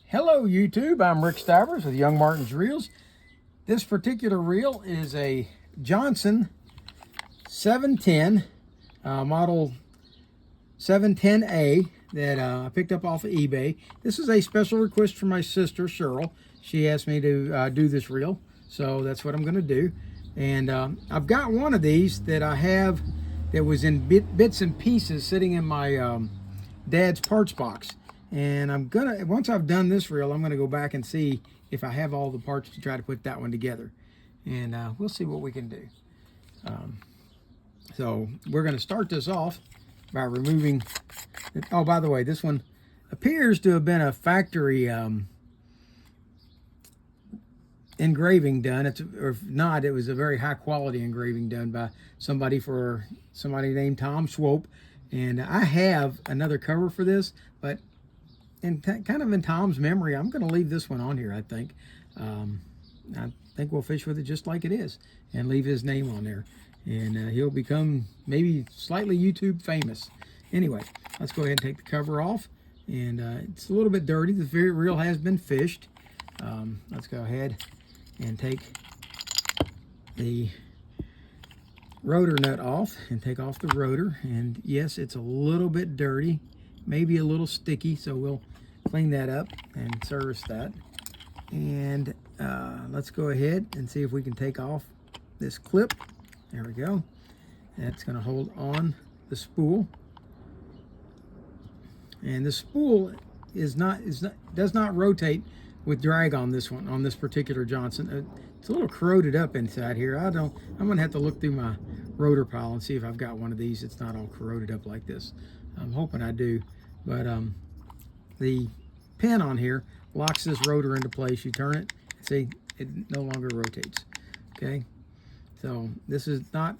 Hello YouTube, I'm Rick Stivers with YoungMartin'sReels. This particular reel is a Johnson 710, model 710A that I picked up off of eBay. This is a special request from my sister Cheryl. She asked me to do this reel, so that's what I'm going to do. And I've got one of these that I have that was in bits and pieces sitting in my dad's parts box. And I'm gonna, once I've done this reel, I'm gonna go back and see if I have all the parts to try to put that one together. And we'll see what we can do. So we're gonna start this off by removing, oh, by the way, this one appears to have been a factory engraving done. Or if not, it was a very high quality engraving done by somebody named Tom Swope. And I have another cover for this, but kind of in Tom's memory, I'm going to leave this one on here, I think. I think we'll fish with it just like it is and leave his name on there. And he'll become maybe slightly YouTube famous. Anyway, let's go ahead and take the cover off. And it's a little bit dirty. The reel has been fished. Let's go ahead and take the rotor nut off and take off the rotor. And yes, it's a little bit dirty, maybe a little sticky, so we'll clean that up and service that. And let's go ahead and see if we can take off this clip. There we go. That's going to hold on the spool. And the spool does not rotate with drag on this one, on this particular Johnson. It's a little corroded up inside here. I'm going to have to look through my rotor pile and see if I've got one of these. It's not all corroded up like this. I'm hoping I do. But the pin on here locks this rotor into place. You turn it, see, it no longer rotates. Okay, so this is not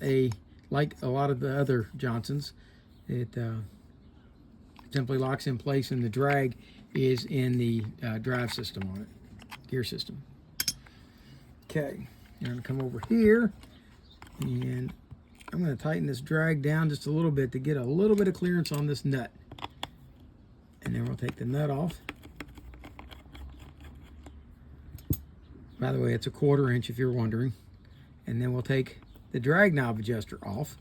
like a lot of the other Johnsons. It simply locks in place, and the drag is in the drive system on it, gear system. Okay, I'm going to come over here, and I'm going to tighten this drag down just a little bit to get a little bit of clearance on this nut. And then we'll take the nut off. By the way, it's a 1/4 inch if you're wondering. And then we'll take the drag knob adjuster off.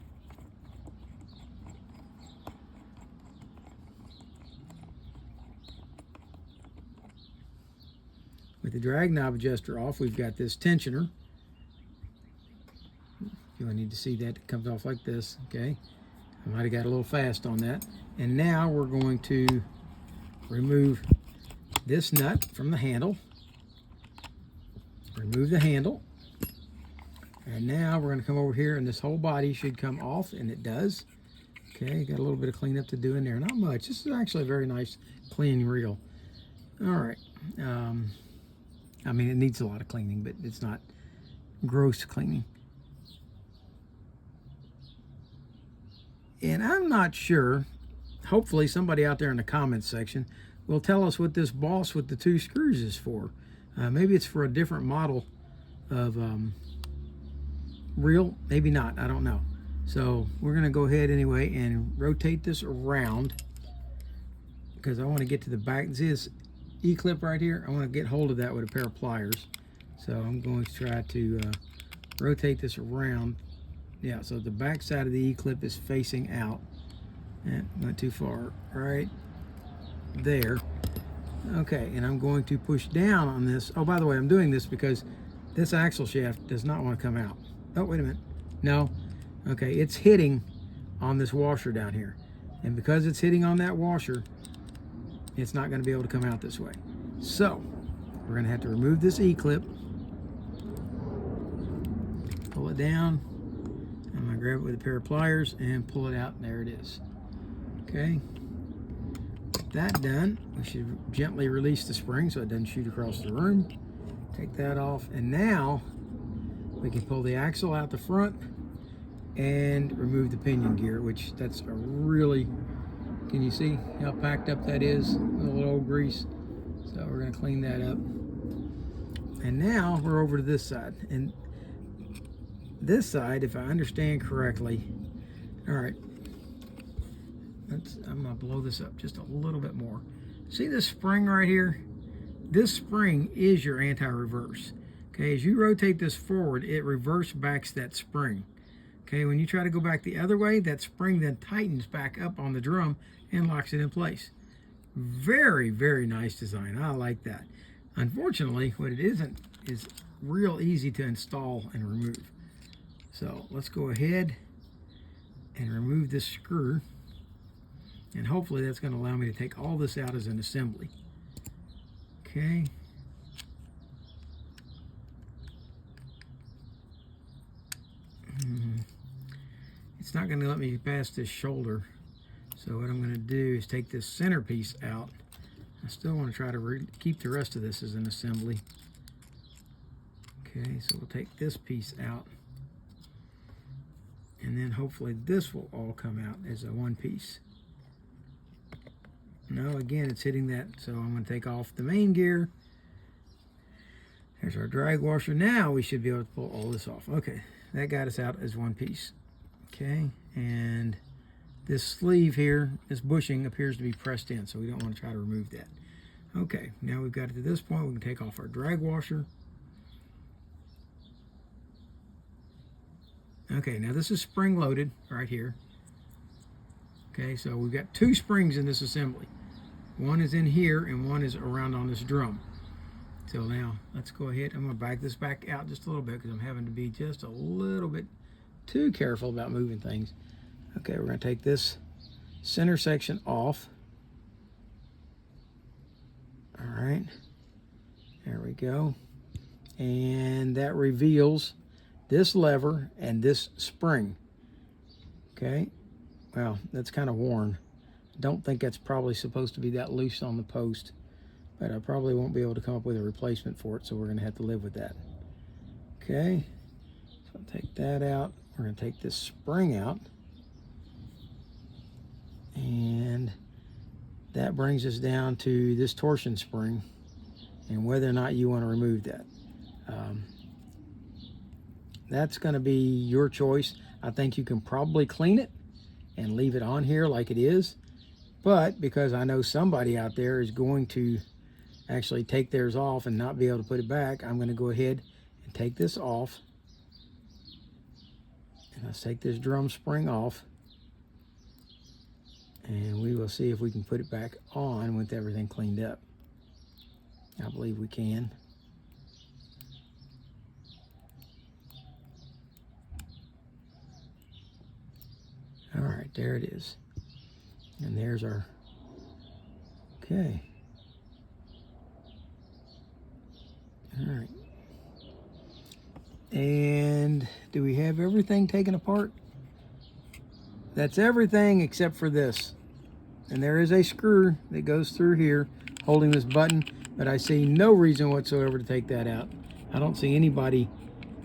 With the drag knob adjuster off, we've got this tensioner. You'll need to see that it comes off like this, okay? I might have got a little fast on that. And now we're going to remove this nut from the handle. Remove the handle. And now we're going to come over here, and this whole body should come off, and it does. Okay, got a little bit of cleanup to do in there. Not much. This is actually a very nice, clean reel. All right. I mean, it needs a lot of cleaning, but it's not gross cleaning. And I'm not sure. Hopefully somebody out there in the comments section will tell us what this boss with the 2 screws is for. Maybe it's for a different model of reel, maybe not, I don't know. So we're going to go ahead anyway and rotate this around, because I want to get to the back. See this E-clip right here? I want to get hold of that with a pair of pliers. So I'm going to try to rotate this around. Yeah, so the back side of the E-clip is facing out. Not too far, right there. Okay, and I'm going to push down on this. Oh, by the way, I'm doing this because this axle shaft does not want to come out. Oh, wait a minute. No. Okay, it's hitting on this washer down here. And because it's hitting on that washer, it's not going to be able to come out this way. So, we're going to have to remove this E-clip. Pull it down. I'm going to grab it with a pair of pliers and pull it out, and there it is. Okay, with that done, we should gently release the spring so it doesn't shoot across the room. Take that off, and now we can pull the axle out the front and remove the pinion gear, which that's a really, can you see how packed up that is with a little old grease? So we're going to clean that up. And now we're over to this side. And this side, if I understand correctly, all right, I'm going to blow this up just a little bit more. See this spring right here? this spring is your anti-reverse. Okay, as you rotate this forward, it reverse backs that spring. Okay, when you try to go back the other way, that spring then tightens back up on the drum and locks it in place. Very, very nice design. I like that. Unfortunately, what it isn't is real easy to install and remove. So let's go ahead and remove this screw. And hopefully that's going to allow me to take all this out as an assembly. Okay. It's not going to let me pass this shoulder. So what I'm going to do is take this centerpiece out. I still want to try to keep the rest of this as an assembly. Okay, so we'll take this piece out. And then hopefully this will all come out as a one piece. No, again, it's hitting that, so I'm going to take off the main gear. There's our drag washer. Now we should be able to pull all this off. Okay, that got us out as one piece. Okay, and this sleeve here, this bushing appears to be pressed in, so we don't want to try to remove that. Okay, now we've got it to this point. We can take off our drag washer. Okay, now this is spring loaded right here. Okay, so we've got two springs in this assembly. One is in here and one is around on this drum. So now let's go ahead. I'm going to back this back out just a little bit because I'm having to be just a little bit too careful about moving things. Okay, we're going to take this center section off. All right, there we go. And that reveals this lever and this spring. Okay, well, that's kind of worn. Don't think that's probably supposed to be that loose on the post, but I probably won't be able to come up with a replacement for it, so we're going to have to live with that. Okay, so I'll take that out. We're going to take this spring out, and that brings us down to this torsion spring and whether or not you want to remove that. That's going to be your choice. I think you can probably clean it and leave it on here like it is, but because I know somebody out there is going to actually take theirs off and not be able to put it back, I'm going to go ahead and take this off. And let's take this drum spring off, and we will see if we can put it back on with everything cleaned up. I believe we can. All right, there it is. And there's our, okay. All right. And do we have everything taken apart? That's everything except for this. And there is a screw that goes through here holding this button, but I see no reason whatsoever to take that out. I don't see anybody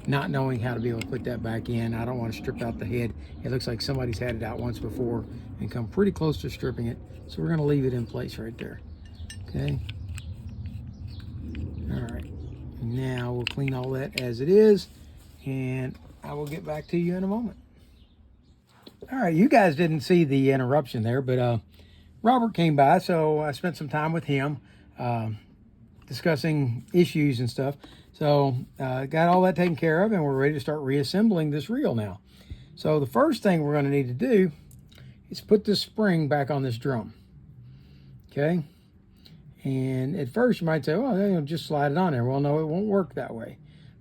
not knowing how to be able to put that back in. I don't want to strip out the head. It looks like somebody's had it out once before and come pretty close to stripping it. So we're going to leave it in place right there. Okay. All right. Now we'll clean all that as it is, and I will get back to you in a moment. All right, you guys didn't see the interruption there, but Robert came by, so I spent some time with him discussing issues and stuff. So got all that taken care of, and we're ready to start reassembling this reel now. So the first thing we're going to need to do is put this spring back on this drum. Okay. And at first you might say, well, they'll just slide it on there. Well, no, it won't work that way.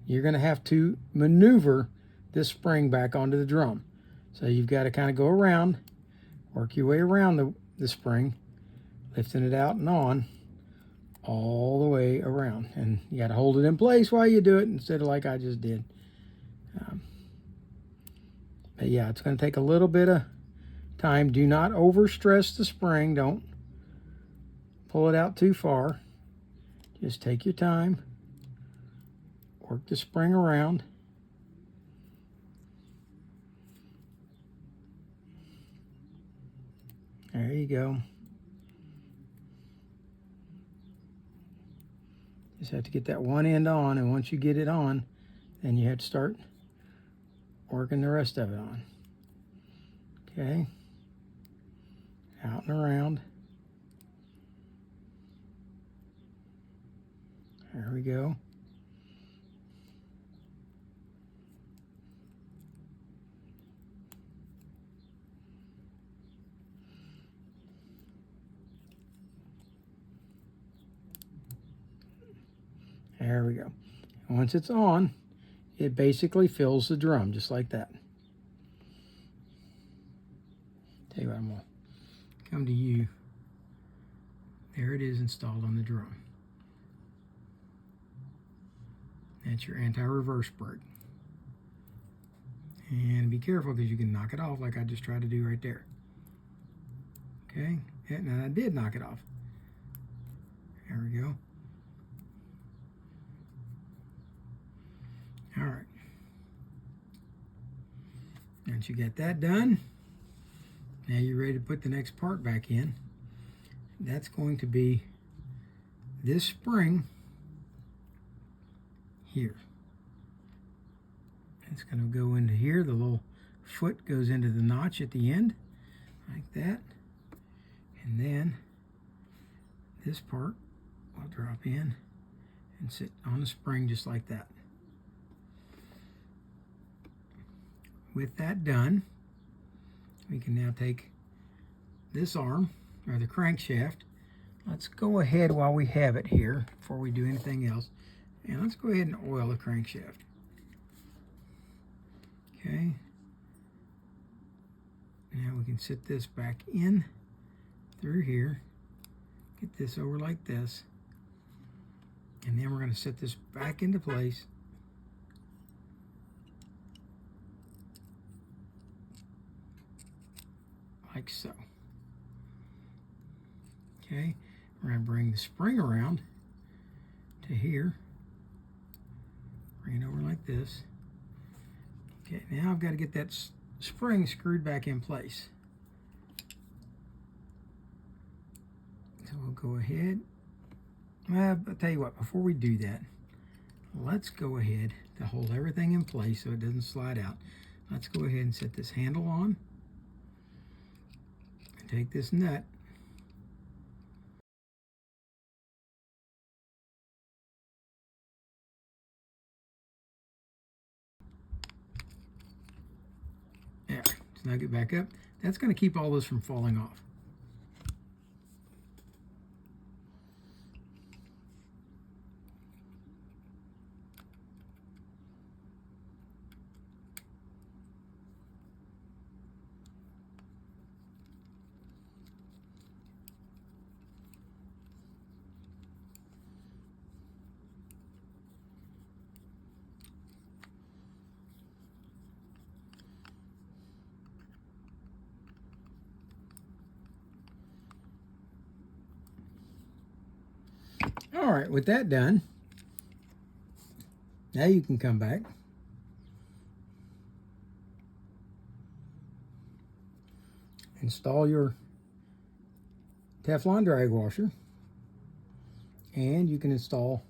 You're going to have to maneuver this spring back onto the drum. So you've got to kind of go around, work your way around the spring, lifting it out and on, all the way around. And you got to hold it in place while you do it instead of like I just did. But yeah, it's going to take a little bit of time. Do not overstress the spring. Don't pull it out too far. Just take your time. Work the spring around. There you go. Just have to get that one end on, and once you get it on, then you have to start working the rest of it on. Okay. Out and around. There we go. There we go. Once it's on, it basically fills the drum just like that. Tell you what, I'm going to come to you. There it is installed on the drum. That's your anti-reverse brake. And be careful because you can knock it off like I just tried to do right there. Okay, and I did knock it off. There we go. All right. Once you get that done, now you're ready to put the next part back in. That's going to be this spring here. It's going to go into here. The little foot goes into the notch at the end, like that. And then this part will drop in and sit on the spring just like that. With that done, we can now take this arm, or the crankshaft. Let's go ahead while we have it here, before we do anything else, and let's go ahead and oil the crankshaft. Okay. Now we can sit this back in through here, get this over like this, and then we're going to set this back into place. Like so. Okay, we're going to bring the spring around to here, bring it over like this. Okay, now I've got to get that spring screwed back in place. So we'll go ahead. I'll tell you what, before we do that, let's go ahead to hold everything in place so it doesn't slide out. Let's go ahead and set this handle on. Take this nut, there, snug it back up. That's going to keep all this from falling off. All right, with that done, now you can come back. Install your Teflon drag washer, and you can install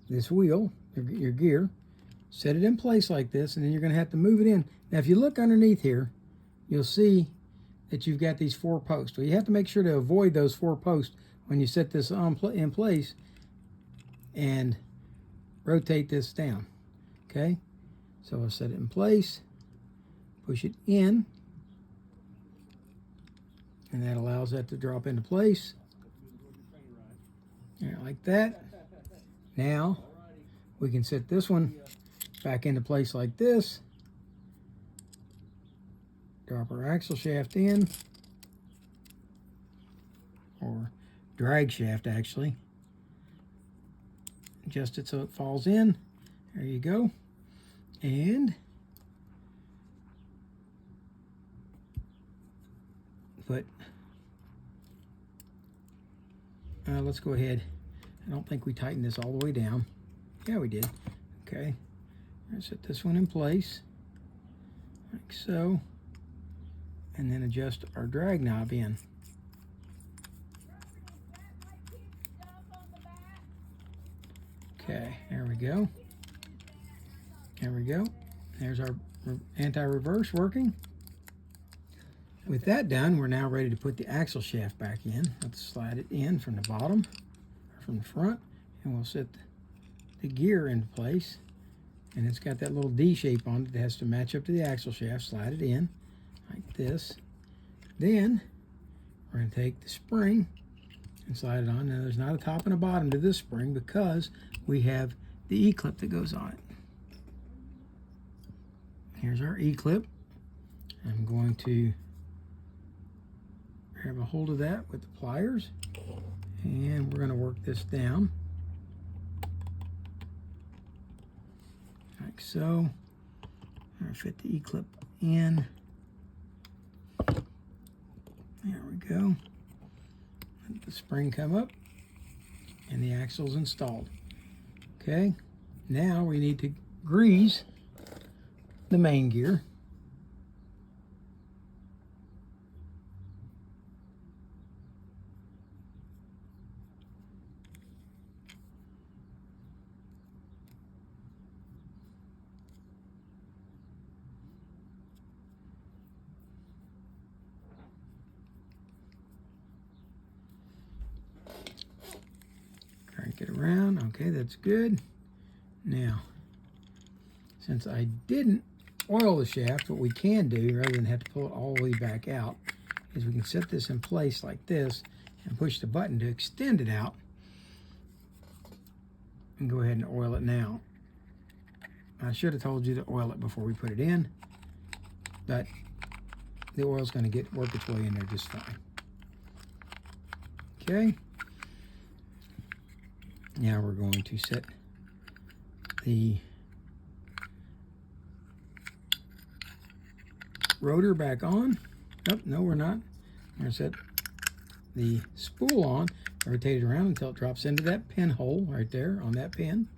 this wheel, your gear, set it in place like this, and then you're going to have to move it in. Now, if you look underneath here, you'll see that you've got these 4 posts. Well, you have to make sure to avoid those 4 posts when you set this in place and rotate this down. Okay, so I'll set it in place, push it in, and that allows that to drop into place. Yeah, like that. Now we can set this one back into place like this. Drop our axle shaft in, or drag shaft actually. Adjust it so it falls in. There you go. And put, let's go ahead. I don't think we tightened this all the way down. Yeah, we did. Okay. Let's set this one in place like so, and then adjust our drag knob in. Okay, there we go. There we go. There's our anti-reverse working. With that done, we're now ready to put the axle shaft back in. Let's slide it in from the bottom, or from the front, and we'll set the gear into place. And it's got that little D shape on it that has to match up to the axle shaft. Slide it in like this. Then we're going to take the spring and slide it on. Now there's not a top and a bottom to this spring because we have the E-clip that goes on it. Here's our E-clip. I'm going to grab a hold of that with the pliers, and we're going to work this down like so. I'm going to fit the E-clip in. There we go. Let the spring come up, and the axle's installed. Okay, now we need to grease the main gear. Crank it around. Okay, that's good. Now, since I didn't oil the shaft, what we can do, rather than have to pull it all the way back out, is we can set this in place like this and push the button to extend it out and go ahead and oil it now. I should have told you to oil it before we put it in, but the oil's going to work its way in there just fine. Okay. Now we're going to set the rotor back on. Nope, no, we're not. We're going to set the spool on, rotate it around until it drops into that pinhole right there on that pin.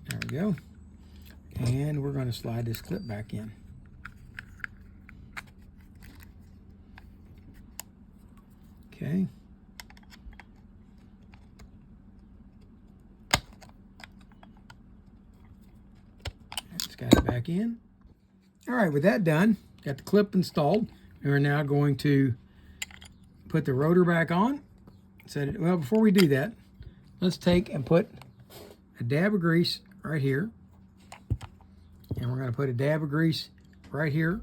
There we go. And we're going to slide this clip back in. Okay. Let's got it back in. All right, with that done, got the clip installed. We're now going to put the rotor back on. Well, before we do that, let's take and put a dab of grease right here. And we're going to put a dab of grease right here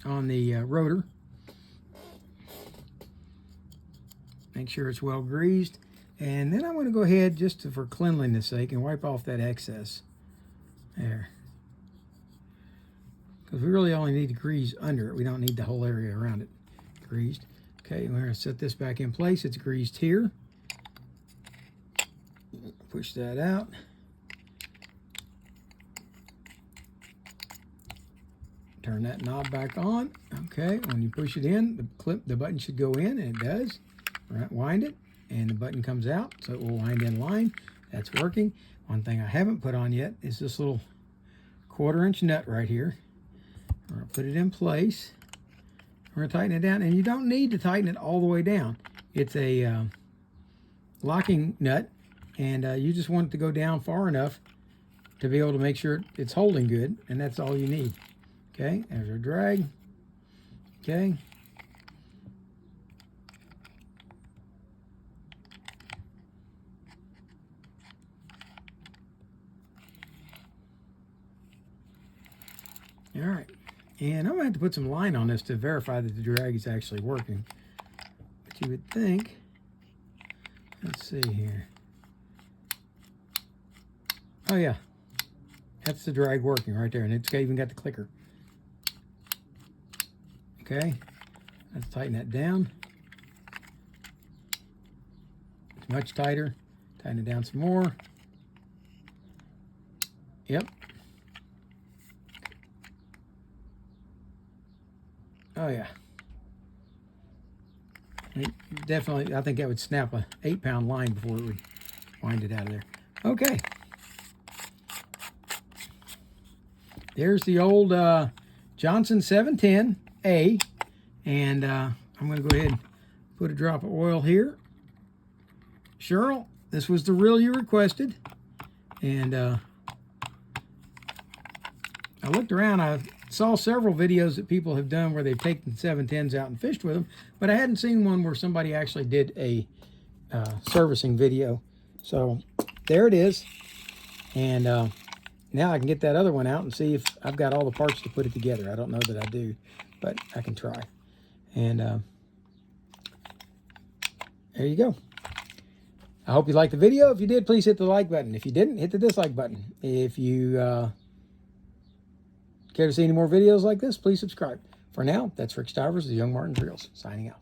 on the rotor. Make sure it's well greased. And then I'm going to go ahead, just for cleanliness sake, and wipe off that excess. There. Because we really only need to grease under it. We don't need the whole area around it greased. Okay, we're going to set this back in place. It's greased here. Push that out. Turn that knob back on. Okay, when you push it in, the button should go in, and it does. Wind it, and the button comes out, so it will wind in line. That's working. One thing I haven't put on yet is this little 1/4-inch nut right here. We're going to put it in place. We're going to tighten it down, and you don't need to tighten it all the way down. It's a locking nut, and you just want it to go down far enough to be able to make sure it's holding good, and that's all you need. Okay, there's our drag. Okay. All right, and I'm going to have to put some line on this to verify that the drag is actually working. But you would think, let's see here. Oh yeah, that's the drag working right there, and it's even got the clicker. Okay, let's tighten that down. It's much tighter. Tighten it down some more. Yep. Oh yeah. Definitely, I think that would snap a 8-pound line before it would wind it out of there. Okay. There's the old Johnson 710A, and I'm going to go ahead and put a drop of oil here. Cheryl, this was the reel you requested, and I looked around. I saw several videos that people have done where they've taken 710s out and fished with them, but I hadn't seen one where somebody actually did a servicing video. So there it is. And now I can get that other one out and see if I've got all the parts to put it together. I don't know that I do, but I can try. And there you go. I hope you liked the video. If you did, please hit the like button. If you didn't, hit the dislike button. If you care to see any more videos like this, please subscribe. For now, that's Rick Stivers of the Young Martin's Reels, signing out.